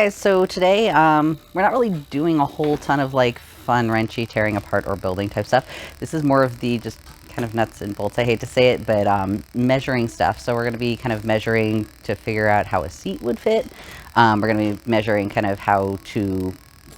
guys, so today we're not really doing a whole ton of like fun wrenchy tearing apart or building type stuff. This is more of the just kind of nuts and bolts, I hate to say it, but measuring stuff. So we're going to be kind of measuring to figure out how a seat would fit. We're going to be measuring kind of how to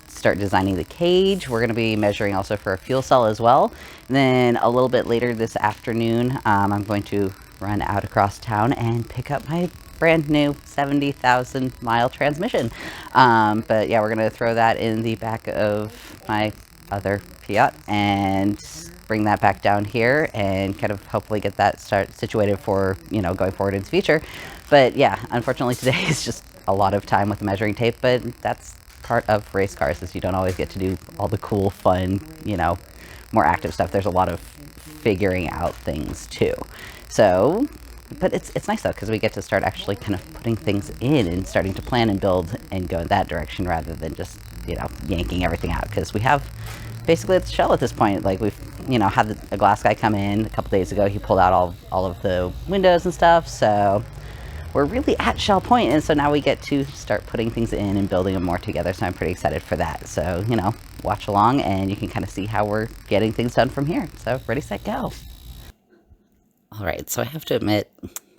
start designing the cage. We're going to be measuring also for a fuel cell as well. And then a little bit later this afternoon, I'm going to run out across town and pick up my brand new 70,000 mile transmission. But yeah, we're going to throw that in the back of my other Fiat and bring that back down here and kind of hopefully get that situated for, you know, going forward in the future. But yeah, unfortunately today is just a lot of time with the measuring tape, but that's part of race cars, is you don't always get to do all the cool, fun, you know, more active stuff. There's a lot of figuring out things too. So, but it's nice though, because we get to start actually kind of putting things in and starting to plan and build and go in that direction rather than just, you know, yanking everything out. Because we have basically it's shell at this point. Like we've, you know, had a glass guy come in a couple days ago. He pulled out all of the windows and stuff. So we're really at shell point, and so now we get to start putting things in and building them more together. So I'm pretty excited for that. So, you know, watch along and you can kind of see how we're getting things done from here. So ready, set, go. All right, so I have to admit,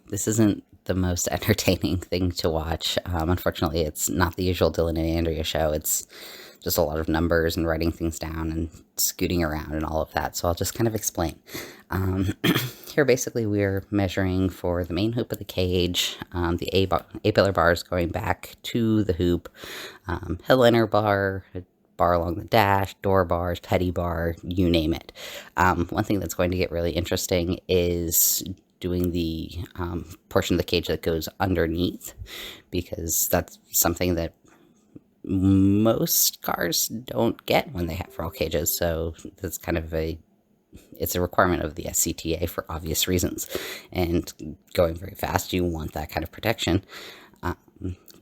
this isn't the most entertaining thing to watch. Unfortunately, it's not the usual Dylan and Andrea show. It's just a lot of numbers and writing things down and scooting around and all of that. So I'll just kind of explain. Here, basically, we're measuring for the main hoop of the cage, the A-pillar bars going back to the hoop, headliner bar along the dash, door bars, petty bar, you name it. One thing that's going to get really interesting is doing the portion of the cage that goes underneath, because that's something that most cars don't get when they have roll cages. So that's kind of it's a requirement of the SCTA for obvious reasons. And going very fast, you want that kind of protection.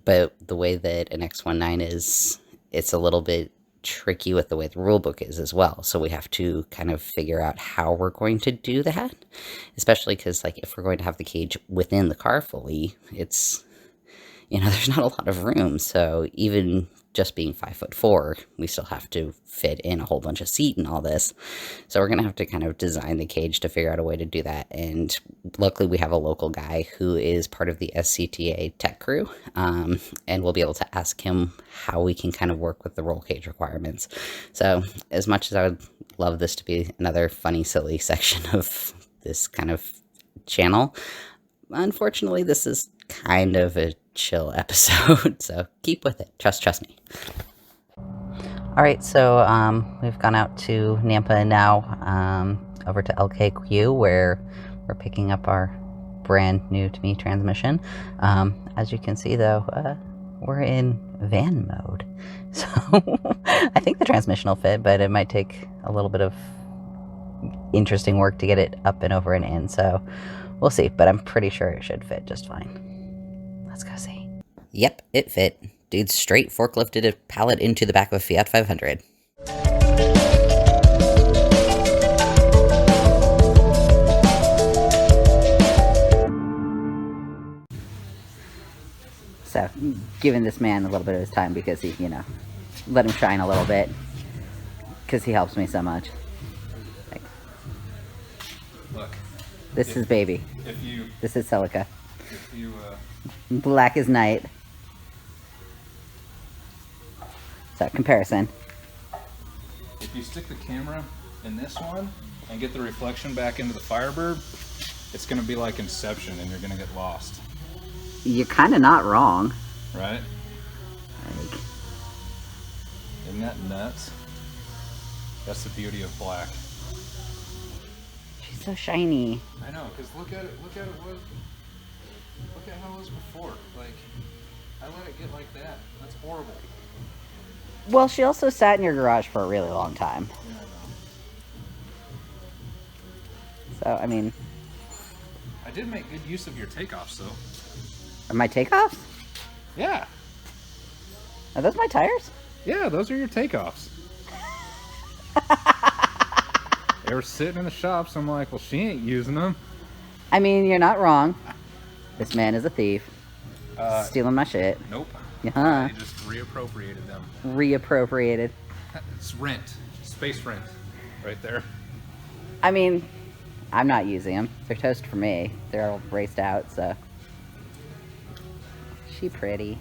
But the way that an X19 is, it's a little bit tricky with the way the rule book is as well. So we have to kind of figure out how we're going to do that, especially because, like, if we're going to have the cage within the car fully, it's, you know, there's not a lot of room. So even just being 5'4", we still have to fit in a whole bunch of seat and all this. So we're going to have to kind of design the cage to figure out a way to do that. And luckily we have a local guy who is part of the SCTA tech crew. And we'll be able to ask him how we can kind of work with the roll cage requirements. So as much as I would love this to be another funny, silly section of this kind of channel, unfortunately this is kind of a chill episode, so keep with it. Trust me. All right, so we've gone out to Nampa now, over to LKQ, where we're picking up our brand new to me transmission. As you can see though, we're in van mode, so I think the transmission will fit, but it might take a little bit of interesting work to get it up and over and in, so we'll see, but I'm pretty sure it should fit just fine. Let's go see. Yep, it fit. Dude straight forklifted a pallet into the back of a Fiat 500. So, giving this man a little bit of his time because he, you know, let him shine a little bit. Because he helps me so much. Like, look. This is baby. This is Silica. Black as night. So, comparison. If you stick the camera in this one and get the reflection back into the Firebird, it's going to be like Inception and you're going to get lost. You're kind of not wrong. Right? Like, isn't that nuts? That's the beauty of black. She's so shiny. I know, because look at how it was before. Like, I let it get like that. That's horrible. Well, she also sat in your garage for a really long time. Yeah, I know. So, I mean... I did make good use of your takeoffs, though. Are my takeoffs? Yeah. Are those my tires? Yeah, those are your takeoffs. They were sitting in the shop, so I'm like, well, she ain't using them. I mean, you're not wrong. This man is a thief. Stealing my shit. Nope. Uh-huh. They just reappropriated them. Reappropriated. It's rent. Space rent. Right there. I mean, I'm not using them. They're toast for me. They're all raced out, so. She pretty.